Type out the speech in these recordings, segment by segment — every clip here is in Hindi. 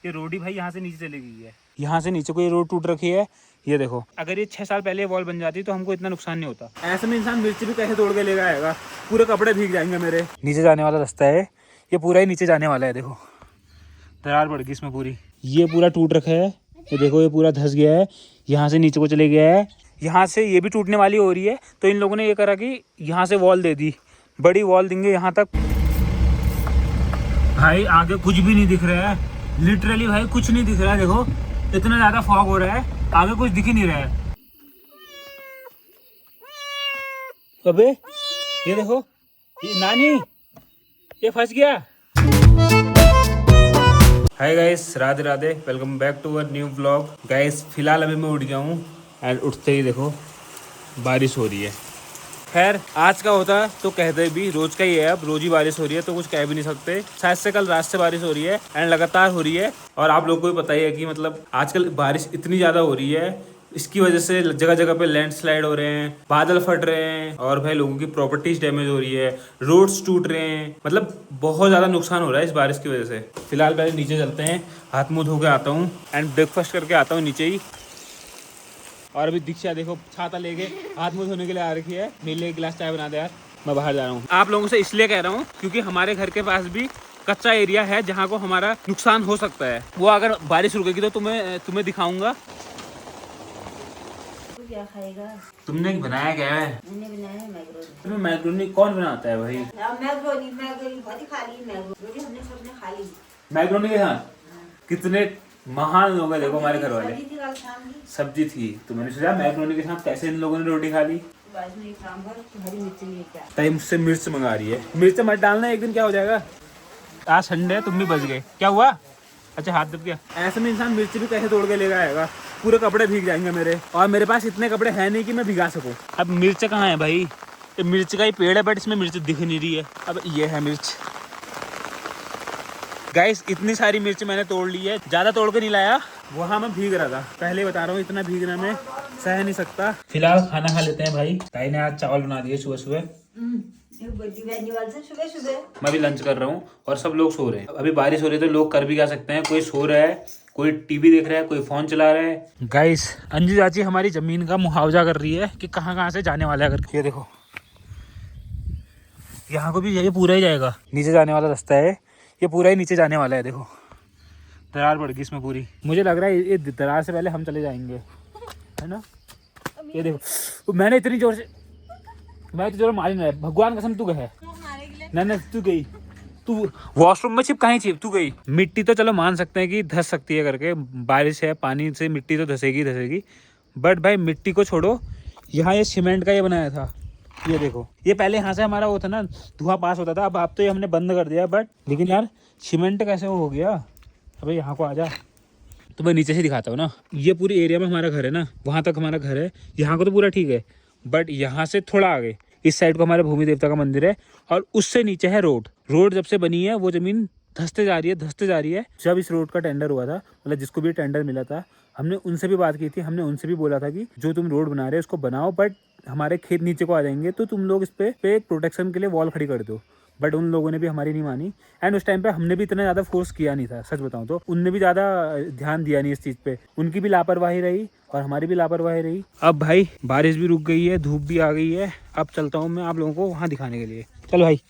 ये रोड ही भाई यहाँ से नीचे चली गई है, यहाँ से नीचे को ये रोड टूट रखी है। ये देखो, अगर ये 6 साल पहले वॉल बन जाती तो हमको इतना नुकसान नहीं होता। ऐसे में इंसान मिर्ची भी कैसे तोड़ के लेगा आएगा, पूरे कपड़े भीग जाएंगे मेरे। नीचे जाने वाला रास्ता है, ये पूरा ही नीचे जाने वाला है। देखो दरार पड़ गई इसमें पूरी, ये पूरा टूट रखा है। ये देखो ये पूरा धंस गया है, यहाँ से नीचे को चले गया है, यहाँ से ये भी टूटने वाली हो रही है। तो इन लोगों ने ये करा कि यहाँ से वॉल दे दी, बड़ी वॉल देंगे यहाँ तक। भाई आगे कुछ भी नहीं दिख रहा है, लिटरली भाई कुछ नहीं दिख रहा है। देखो इतना ज्यादा फॉग हो रहा है, आगे कुछ दिख ही नहीं रहा है। अबे ये देखो, ये नानी ये फंस गया। Hi guys, Radhe Radhe, welcome back to our new vlog. Guys फिलहाल अभी मैं उठ गया हूँ एंड उठते ही देखो बारिश हो रही है। खैर आज का होता तो कहते भी, रोज का ही है, अब रोज ही बारिश हो रही है तो कुछ कह भी नहीं सकते। शायद से कल रात से बारिश हो रही है एंड लगातार हो रही है। और आप लोगों को भी पता ही है कि मतलब आजकल बारिश इतनी ज़्यादा हो रही है, इसकी वजह से जगह जगह पे लैंडस्लाइड हो रहे हैं, बादल फट रहे हैं और भाई लोगों की प्रॉपर्टीज डैमेज हो रही है, रोड्स टूट रहे हैं। मतलब बहुत ज़्यादा नुकसान हो रहा है इस बारिश की वजह से। फिलहाल पहले नीचे चलते हैं, हाथ मुँह धो के आता हूँ एंड ब्रेकफास्ट करके आता हूँ नीचे ही। और अभी दीक्षा देखो छाता लेके हाथ मुँह धोने के लिए आ रखी है। मेरे लिए एक गिलास चाय बना दे यार, मैं बाहर जा रहा हूँ। आप लोगों से इसलिए कह रहा हूँ क्योंकि हमारे घर के पास भी कच्चा एरिया है जहाँ को हमारा नुकसान हो सकता है। वो अगर बारिश रुकेगी तो तुम्हें दिखाऊंगा। क्या खाएगा? तुमने बनाया क्या है? मैंने बनाया मैक्रोनी। तुम्हें मैक्रोनी कौन बनाता है भाई? मैक्रोनी बहुत ही खा ली मैक्रोनी, हमने सबने खा ली। मैक्रोनी के साथ कितने महान लोग हैं देखो हमारे घर वाले। सब्जी थी तो मैंने सोचा मैक्रोनी के साथ कैसे इन लोगों ने रोटी खा ली। हरी मिर्च लेके आ। ताई मुझसे मिर्च मंगा रही है, मिर्च मत डालना, एक दिन क्या हो जाएगा। आज संडे है, तुम भी बच गए। क्या हुआ? अच्छा हाथ दब गया। ऐसे में इंसान मिर्च भी कैसे तोड़ के लेगा आएगा, पूरे कपड़े भीग जाएंगे मेरे। और मेरे पास इतने कपड़े हैं नहीं कि मैं भिगा सकूं। अब मिर्च कहाँ है भाई? ये मिर्च का ही पेड़ है बट इसमें मिर्च दिख नहीं रही है। अब ये है मिर्च। गाइस इतनी सारी मिर्च मैंने तोड़ ली है, ज्यादा तोड़ के नहीं लाया, वहाँ मैं भीग रहा था। पहले ही बता रहा हूँ इतना भीगना मैं सह नहीं सकता। फिलहाल खाना खा लेते हैं भाई। ताई ने आज चावल बना दिए सुबह सुबह। सुबह सुबह मैं भी लंच कर रहा हूँ और सब लोग सो रहे हैं। अभी बारिश हो रही है तो लोग कर भी क्या सकते हैं, कोई सो रहा है, कोई टीवी देख रहा है, कोई फोन चला रहा है। गाइस अंजू चाची हमारी जमीन का मुआवजा कर रही है कि कहाँ से जाने वाला है करके। ये देखो यहाँ को भी ये पूरा ही जाएगा, नीचे जाने वाला रास्ता है, ये पूरा ही नीचे जाने वाला है। देखो दरार पड़ गई इसमें पूरी। मुझे लग रहा है ये दरार से पहले हम चले जाएंगे, है ना। ये देखो मैंने इतनी जोर से, मैं तो जोर मारी नहीं, भगवान कसम तू गए ना, तू गई, तू वॉशरूम में छिप तू गई। मिट्टी तो चलो मान सकते हैं कि धस सकती है करके, बारिश है पानी से मिट्टी तो धसेगी। बट भाई मिट्टी को छोड़ो, यहाँ ये सीमेंट का ये बनाया था। ये देखो ये पहले यहाँ से हमारा वो था ना, धुआं पास होता था, अब तो ये हमने बंद कर दिया। बट लेकिन यार सीमेंट कैसे वो हो गया। अबे यहाँ को आ जा, तो मैं नीचे से दिखाता हूँ ना। ये पूरी एरिया में हमारा घर है ना, वहाँ तक हमारा घर है, यहाँ को तो पूरा ठीक है। बट यहाँ से थोड़ा आगे इस साइड को हमारे भूमि देवता का मंदिर है और उससे नीचे है रोड। जब से बनी है वो जमीन धंसते जा रही है। जब इस रोड का टेंडर हुआ था, मतलब जिसको भी टेंडर मिला था, हमने उनसे भी बात की थी। हमने उनसे भी बोला था कि जो तुम रोड बना रहे हो उसको बनाओ, बट हमारे खेत नीचे को आ जाएंगे तो तुम लोग इस पे एक प्रोटेक्शन के लिए वॉल खड़ी कर दो। बट उन लोगों ने भी हमारी नहीं मानी एंड उस टाइम पे हमने भी इतना ज़्यादा फोर्स किया नहीं था। सच बताऊं तो उनने भी ज़्यादा ध्यान दिया नहीं इस चीज़ पे, उनकी भी लापरवाही रही और हमारी भी लापरवाही रही। अब भाई बारिश भी रुक गई है, धूप भी आ गई है। अब चलता हूँ मैं आप लोगों को वहाँ दिखाने के लिए। चलो भाई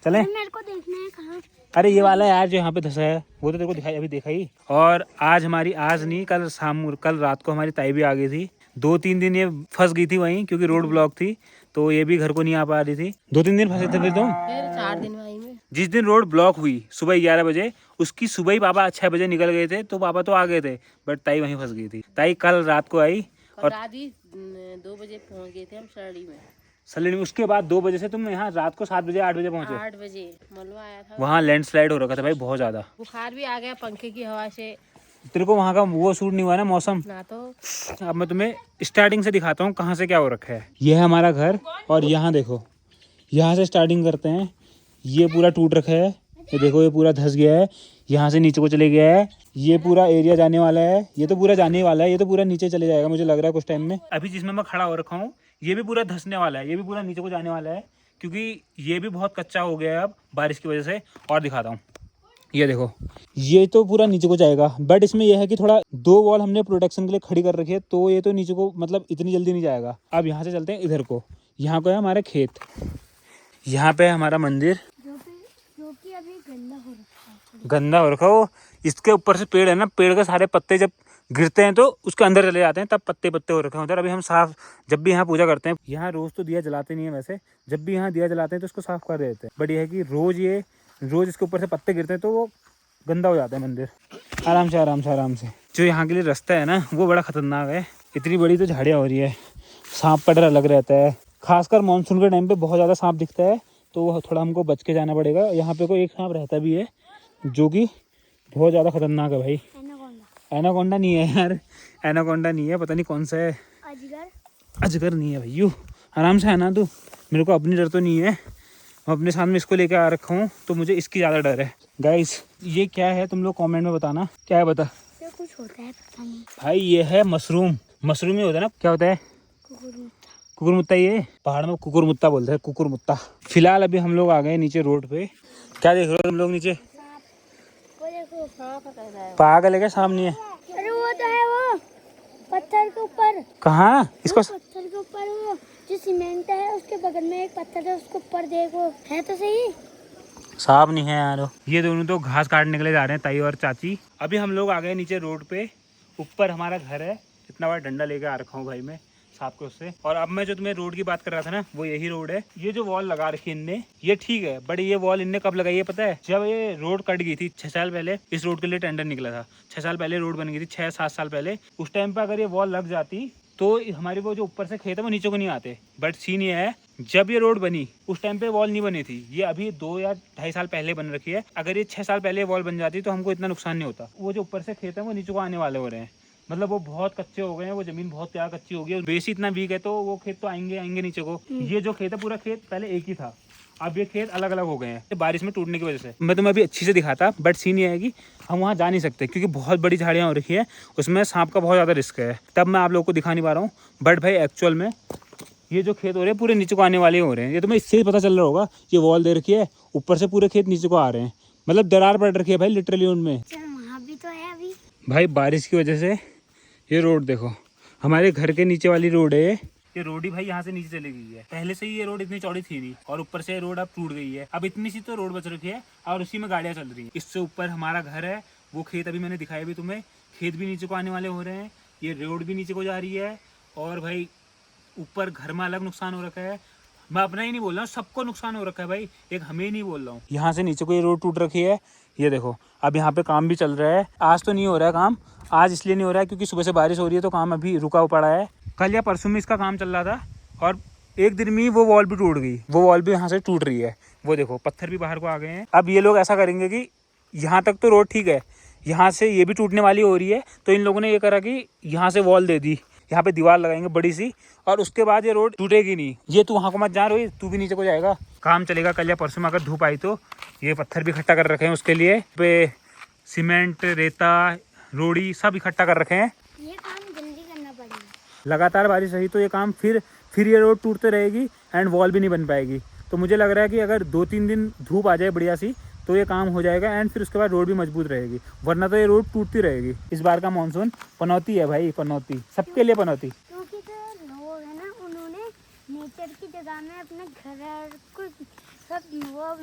चलें। मेरे को देखना है कहाँ। अरे ये वाला यार जो यहाँ पे धंसा है, वो तो तेरे को दिखाई, अभी देखा ही। और आज नहीं कल रात को हमारी ताई भी आ गई थी। 2-3 दिन ये फंस गई थी वहीं, क्योंकि रोड ब्लॉक थी तो ये भी घर को नहीं आ पा रही थी। 2-3 दिन फंसे थे फिर तुम। 4 दिन वहीं में। जिस दिन रोड ब्लॉक हुई सुबह 11 बजे, उसकी सुबह ही पापा 6 बजे निकल गए थे, तो पापा तो आ गए थे बट ताई वहीं फंस गई थी। ताई कल रात को आई और रात ही 2 बजे पहुँच गए थे हम सरड़ी में। सलेनी। उसके बाद 2 बजे से तुम यहाँ रात को 7 बजे 8 बजे पहुंचे। 8 बजे मलबा आया था, वहाँ लैंडस्लाइड हो रखा था भाई बहुत ज्यादा। बुखार भी आ गया पंखे की हवा से। तेरे को वहाँ का वो सूट नहीं हुआ ना मौसम ना तो। अब मैं तुम्हें स्टार्टिंग से दिखाता हूँ कहाँ से क्या हो रखा है। ये है हमारा घर और यहाँ देखो, यहाँ से स्टार्टिंग करते हैं। ये पूरा टूट रखा है, ये देखो ये पूरा धंस गया है, यहाँ से नीचे को चले गया है। ये पूरा एरिया जाने वाला है, ये तो पूरा जाने वाला है, ये तो पूरा नीचे चले जाएगा मुझे लग रहा है कुछ टाइम में। अभी जिसमें मैं खड़ा हो रखा हूँ ये भी पूरा धंसने वाला है, ये भी पूरा नीचे को जाने वाला है, क्योंकि ये भी बहुत कच्चा हो गया है अब बारिश की वजह से। और दिखाता हूँ, ये देखो, ये तो पूरा नीचे को जाएगा, बट इसमें यह है कि थोड़ा 2 वॉल हमने प्रोटेक्शन के लिए खड़ी कर रखी है, तो ये तो नीचे को मतलब इतनी जल्दी नहीं जाएगा। अब यहाँ से चलते हैं इधर को, यहाँ को है हमारे खेत, यहाँ पे है हमारा मंदिर जो कि अभी गंदा हो रखा हो। इसके ऊपर से पेड़ है ना, पेड़ के सारे पत्ते जब गिरते हैं तो उसके अंदर चले जाते हैं, तब पत्ते पत्ते हो रखे हैं उधर। अभी हम साफ, जब भी यहाँ पूजा करते हैं, यहाँ रोज तो दिया जलाते नहीं है वैसे, जब भी यहाँ दिया जलाते हैं तो उसको साफ कर देते हैं, बट ये है कि रोज इसके ऊपर से पत्ते गिरते हैं तो वो गंदा हो जाता है मंदिर। आराम से आराम से आराम से। जो यहाँ के लिए रास्ता है ना वो बड़ा खतरनाक है, इतनी बड़ी तो झाड़ियाँ हो रही है, सांप का डर अलग रहता है, खासकर मानसून के टाइम पे बहुत ज़्यादा सांप दिखता है, तो थोड़ा हमको बच के जाना पड़ेगा। यहाँ पे कोई एक सांप रहता भी है जो कि बहुत ज़्यादा खतरनाक है भाई। एनाकोंडा नहीं है यार, एनाकोंडा नहीं है, पता नहीं कौन सा है, अजगर नहीं है भाई। आराम से आना तू, मेरे को अपनी डर तो नहीं है, मैं अपने साथ में इसको लेकर आ रखा हूँ तो मुझे इसकी ज़्यादा डर है। गाइस ये क्या है तुम लोग कमेंट में बताना, क्या है बता। कुछ होता है पता नहीं भाई ये है मशरूम, मशरूम ही होता है ना, क्या होता है, कुकुरमुत्ता। ये पहाड़ में कुकुरमुत्ता बोलते हैं, कुकुरमुत्ता। फिलहाल अभी हम लोग आ गए नीचे रोड पे। क्या देख रहे हो तुम लोग नीचे, वो देखो पागल है क्या, सामने है। अरे वो तो है, वो पत्थर के ऊपर। कहाँ इसको, पत्थर के ऊपर वो जो सीमेंट है उसके बगल में एक पत्थर है, उसके ऊपर देखो, है तो सही। साफ नहीं है यार। ये दोनों तो घास काटने के लिए जा रहे हैं, ताई और चाची। अभी हम लोग आ गए नीचे रोड पे, ऊपर हमारा घर है, इतना बड़ा डंडा लेके आ रखा हूँ भाई मैं साफ के उससे। और अब मैं जो तुम्हें रोड की बात कर रहा था ना, वो यही रोड है। ये जो वॉल लगा रखी है इनने, ये ठीक है, बट ये वॉल इनने कब लगाई है पता है, जब ये रोड कट गई थी 6 साल पहले। इस रोड के लिए टेंडर निकला था 6 साल पहले, रोड बन गई थी 6-7 साल पहले। उस टाइम पे अगर ये वॉल लग जाती तो हमारे वो जो ऊपर से खेत है वो नीचे को नहीं आते। बट सीन ये है, जब ये रोड बनी उस टाइम पे वॉल नहीं बनी थी, ये अभी 2 या 2.5 साल पहले बन रखी है। अगर ये 6 साल पहले वॉल बन जाती तो हमको इतना नुकसान नहीं होता। वो जो ऊपर से खेत है वो नीचे को आने वाले हो रहे हैं, मतलब वो बहुत कच्चे हो गए हैं, वो जमीन बहुत प्यार कच्ची हो गई है, बेस इतना वीक है, तो वो खेत तो आएंगे नीचे को। ये जो खेत है पूरा खेत पहले एक ही था, अब ये खेत अलग अलग हो गए हैं बारिश में टूटने की वजह से। मैं तुम्हें अभी अच्छी से दिखाता, बट सीन ये है कि हम वहाँ जा नहीं सकते क्योंकि बहुत बड़ी झाड़ियाँ हो रखी है, उसमें सांप का बहुत ज़्यादा रिस्क है, तब मैं आप लोगों को दिखा नहीं पा रहा हूँ। बट भाई एक्चुअल में ये जो खेत हो रहे हैं पूरे नीचे को आने वाले हो रहे हैं। ये तुम्हें इससे ही पता चल रहा होगा, ये वॉल दे रखी है, ऊपर से पूरे खेत नीचे को आ रहे हैं, मतलब दरार पड़ रखी है भाई लिटरली उनमें। वहाँ भी तो है अभी भाई बारिश की वजह से ये रोड देखो, हमारे घर के नीचे वाली रोड है ये रोड ही भाई यहाँ से नीचे चली गई है। पहले से ही ये रोड इतनी चौड़ी थी नहीं, और ऊपर से ये रोड अब टूट गई है, अब इतनी सी तो रोड बच रखी है और उसी में गाड़ियाँ चल रही हैं। इससे ऊपर हमारा घर है, वो खेत अभी मैंने दिखाया भी तुम्हें, खेत भी नीचे को आने वाले हो रहे हैं, ये रोड भी नीचे को जा रही है, और भाई ऊपर घर में अलग नुकसान हो रखा है। मैं अपना ही नहीं बोल रहा हूँ, सबको नुकसान हो रखा है भाई, एक हमें ही नहीं बोल रहा हूँ। यहाँ से नीचे को ये रोड टूट रखी है, ये देखो। अब यहाँ पे काम भी चल रहा है, आज तो नहीं हो रहा है काम, आज इसलिए नहीं हो रहा है क्योंकि सुबह से बारिश हो रही है तो काम अभी रुका पड़ा है। कल या परसों में इसका काम चल रहा था और एक दिन में ही वो वॉल भी टूट गई, वो वॉल भी यहाँ से टूट रही है, वो देखो पत्थर भी बाहर को आ गए हैं। अब ये लोग ऐसा करेंगे कि यहाँ तक तो रोड ठीक है, यहाँ से ये भी टूटने वाली हो रही है, तो इन लोगों ने ये करा कि यहाँ से वॉल दे दी, यहाँ पे दीवार लगाएंगे बड़ी सी, और उसके बाद ये रोड टूटेगी नहीं। ये तू वहाँ को मत जा रही, तू भी नीचे को जाएगा, काम चलेगा। कल या परसों में अगर धूप आई तो ये पत्थर भी इकट्ठा कर रखे हैं उसके लिए, पे सीमेंट, रेता, रोड़ी सब इकट्ठा कर रखे हैं। ये काम जल्दी करना पड़ेगा, लगातार बारिश रही तो ये काम फिर ये रोड टूटते रहेगी एंड वॉल भी नहीं बन पाएगी। तो मुझे लग रहा है कि अगर 2-3 दिन धूप आ जाए बढ़िया सी तो ये काम हो जाएगा एंड फिर उसके बाद रोड भी मजबूत रहेगी, वरना तो ये रोड टूटती रहेगी। इस बार का मानसून पनौती है भाई, पनौती, सबके लिए पनौती। क्योंकि जो लोग हैं ना उन्होंने नेचर की जगह में अपने घर को सब वो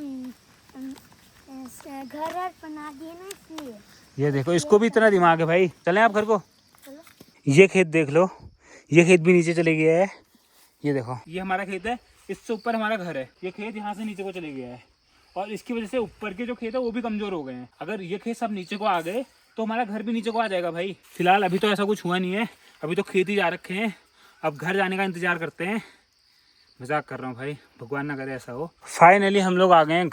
घर बना दिए ना, इसलिए। ये देखो, इसको भी इतना दिमाग है भाई। चलें आप घर को, चलो। ये खेत देख लो, ये खेत भी नीचे चले गया है, ये देखो ये हमारा खेत है, इससे ऊपर हमारा घर है, ये खेत यहाँ से नीचे को चले गया है, और इसकी वजह से ऊपर के जो खेत है वो भी कमजोर हो गए हैं। अगर ये खेत सब नीचे को आ गए तो हमारा घर भी नीचे को आ जाएगा भाई। फिलहाल अभी तो ऐसा कुछ हुआ नहीं है, अभी तो खेत ही जा रखे हैं, अब घर जाने का इंतजार करते हैं। मजाक कर रहा हूँ भाई, भगवान ना करे ऐसा हो। फाइनली हम लोग आ गए हैं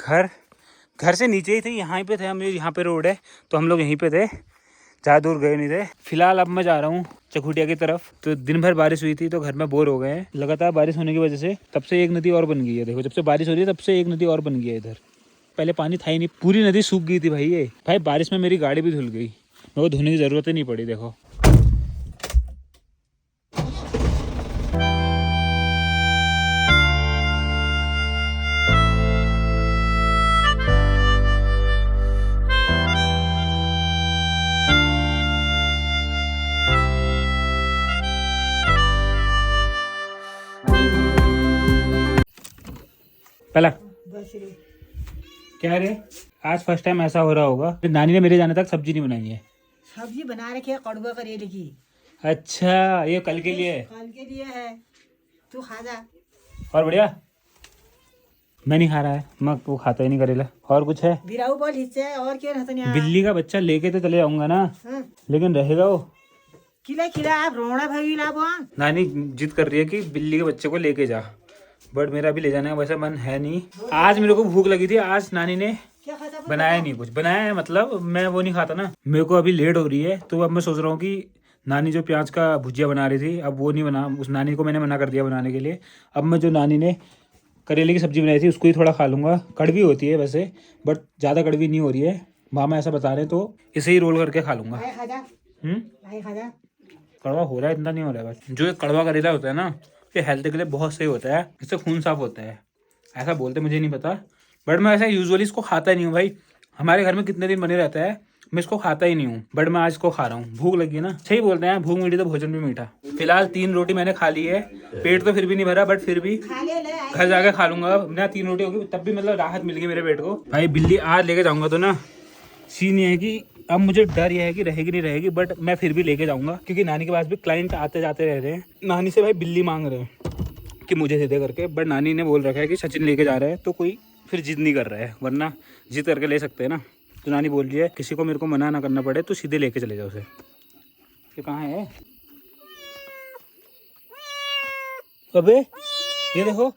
घर से नीचे ही थे, यहाँ पे थे हम, यहाँ पे रोड है तो हम लोग यहीं पे थे, ज़्यादा दूर गए नहीं थे। फिलहाल अब मैं जा रहा हूँ चकुटिया की तरफ। तो दिन भर बारिश हुई थी तो घर में बोर हो गए हैं, लगातार बारिश होने की वजह से तब से एक नदी और बन गई है। देखो जब से बारिश हो रही है तब से एक नदी और बन गई है इधर, पहले पानी था ही नहीं, पूरी नदी सूख गई थी भाई। ये भाई बारिश में मेरी गाड़ी भी धुल गई, मेरे को धोने की ज़रूरत ही नहीं पड़ी। देखो कला बस रे क्या रे, आज फर्स्ट टाइम ऐसा हो रहा होगा कि नानी ने मेरे जाने तक सब्जी नहीं बनाई है। सब्जी बना रखी है कड़वा करेले की। अच्छा, ये कल के लिए है। कल के लिए है, तू खा जा। और बढ़िया, मैं नहीं खा रहा है, मैं वो खाता ही नहीं करेला। और कुछ है? बिराऊ बोल हिस्से है और क्या रहता नहीं। बिल्ली का बच्चा लेके तो चले जाऊंगा ना, लेकिन रहेगा वो? किला किला आप रोना भाई ला वो। नानी जिद कर रही है कि बिल्ली के बच्चे को लेके जा, बट मेरा अभी ले जाने का वैसा मन है नहीं। आज मेरे को भूख लगी थी, आज नानी ने क्या खाता बनाया नहीं, कुछ बनाया है मतलब मैं वो नहीं खाता ना। मेरे को अभी लेट हो रही है, तो अब मैं सोच रहा हूँ कि नानी जो प्याज का भुजिया बना रही थी, अब वो नहीं बना, उस नानी को मैंने मना कर दिया बनाने के लिए। अब मैं जो नानी ने करेले की सब्जी बनाई थी उसको ही थोड़ा खा लूँगा। कड़वी होती है वैसे, बट ज़्यादा कड़वी नहीं हो रही है, मामा ऐसा बता रहे हैं, तो इसे ही रोल करके खा लूँगा। खा जा, खा जा। कड़वा हो रहा है, इतना नहीं हो रहा है बस। जो ये कड़वा करेला होता है ना, ये हेल्थ के लिए बहुत सही होता है, इससे खून साफ होता है, ऐसा बोलते, मुझे नहीं पता, बट मैं ऐसा यूजुअली इसको खाता नहीं हूँ भाई। हमारे घर में कितने दिन बने रहता है, मैं इसको खाता ही नहीं हूँ, बट मैं आज इसको खा रहा हूँ। भूख लगी है ना, सही बोलते हैं, भूख मीठी तो भोजन भी मीठा। फिलहाल 3 रोटी मैंने खा ली है, पेट तो फिर भी नहीं भरा, बट फिर भी घर जाकर खा लूंगा। ना 3 रोटी होगी तब भी मतलब राहत मिल गई मेरे पेट को। भाई बिल्ली आज लेके जाऊंगा तो ना, सीन ये है कि अब मुझे डर ये है कि रहेगी नहीं रहेगी, बट मैं फिर भी लेके जाऊंगा, क्योंकि नानी के पास भी क्लाइंट आते जाते रह रहे हैं। नानी से भाई बिल्ली मांग रहे हैं कि मुझे दे दे करके, बट नानी ने बोल रखा है कि सचिन लेके जा रहा है, तो कोई फिर जिद नहीं कर रहा है, वरना जिद करके ले सकते हैं ना। तो नानी बोल रही है किसी को मेरे को मना ना करना पड़े, तो सीधे लेके चले जाओ उसे। ये कहाँ है? अबे ये देखो,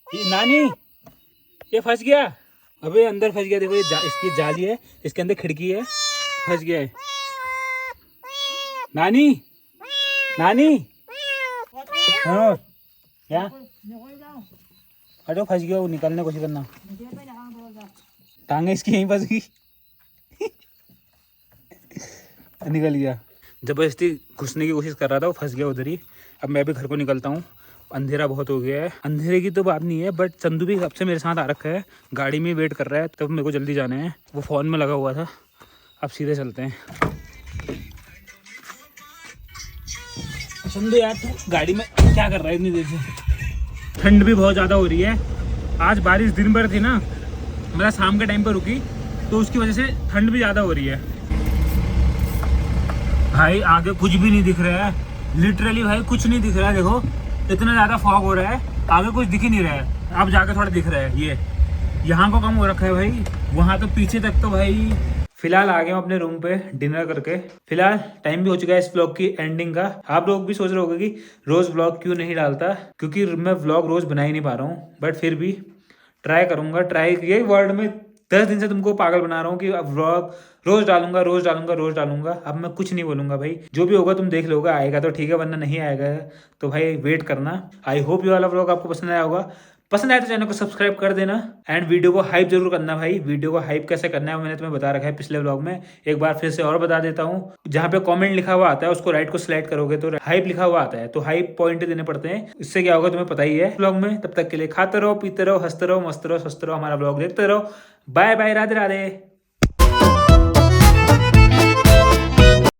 ये नानी, ये फंस गया। अबे अंदर फंस गया, देखो ये इसकी जाली है, इसके अंदर खिड़की है, फंस गया है। नानी, नानी, हाँ क्या? अरे फंस गया, वो निकलने की कोशिश करना, टांगे इसकी यहीं फंस गई। निकल गया, जबरदस्ती घुसने की कोशिश कर रहा था, वो फंस गया उधर ही। अब मैं भी घर को निकलता हूँ, अंधेरा बहुत हो गया है। अंधेरे की तो बात नहीं है, बट चंदू भी कब से मेरे साथ आ रखा है, गाड़ी में वेट कर रहा है, तब मेरे को जल्दी जाना है। वो फ़ोन में लगा हुआ था, अब सीधे चलते हैं। चंदू यार, तू गाड़ी में क्या कर रहा है इतनी देर से? ठंड भी बहुत ज़्यादा हो रही है, आज बारिश दिन भर थी ना, मतलब शाम के टाइम पर रुकी, तो उसकी वजह से ठंड भी ज़्यादा हो रही है। भाई आगे कुछ भी नहीं दिख रहा है, लिटरली भाई कुछ नहीं दिख रहा है। देखो इतना ज़्यादा फॉग हो रहा है, आगे कुछ दिख ही नहीं रहा है। अब जाके थोड़ा दिख रहा है, ये यहाँ को कम हो रखा है भाई, वहाँ तो पीछे तक तो भाई। फिलहाल आ गए हम अपने रूम पे डिनर करके। फिलहाल टाइम भी हो चुका है इस व्लॉग की एंडिंग का। आप लोग भी सोच रहे होंगे कि रोज व्लॉग क्यों नहीं डालता, क्योंकि मैं व्लॉग रोज बना ही नहीं पा रहा हूँ, बट फिर भी ट्राई करूंगा। ट्राई ये वर्ड में 10 दिन से तुमको पागल बना रहा हूँ कि अब व्लॉग रोज डालूंगा, रोज डालूंगा, रोज डालूंगा। अब मैं कुछ नहीं बोलूंगा भाई, जो भी होगा तुम देख लोगे, आएगा तो ठीक है, वरना नहीं आएगा तो भाई वेट करना। आई होप ये वाला व्लॉग आपको पसंद आया होगा। पसंद आए तो चैनल को सब्सक्राइब कर देना, एंड वीडियो को हाइप जरूर करना भाई। वीडियो को हाइप कैसे करना है मैंने तुम्हें बता रखा है पिछले व्लॉग में, एक बार फिर से और बता देता हूँ। जहाँ पे कमेंट लिखा हुआ आता है उसको राइट को सिलेक्ट करोगे तो हाइप लिखा हुआ आता है, तो हाइप पॉइंट देने पड़ते हैं। इससे क्या होगा तुम्हें पता ही है व्लॉग में। तब तक के लिए खाते रहो, पीते रहो, हंसते रहो, मस्त रहो, स्वस्थ रहो, हमारा व्लॉग देखते रहो। Bye bye, Radhe Radhe.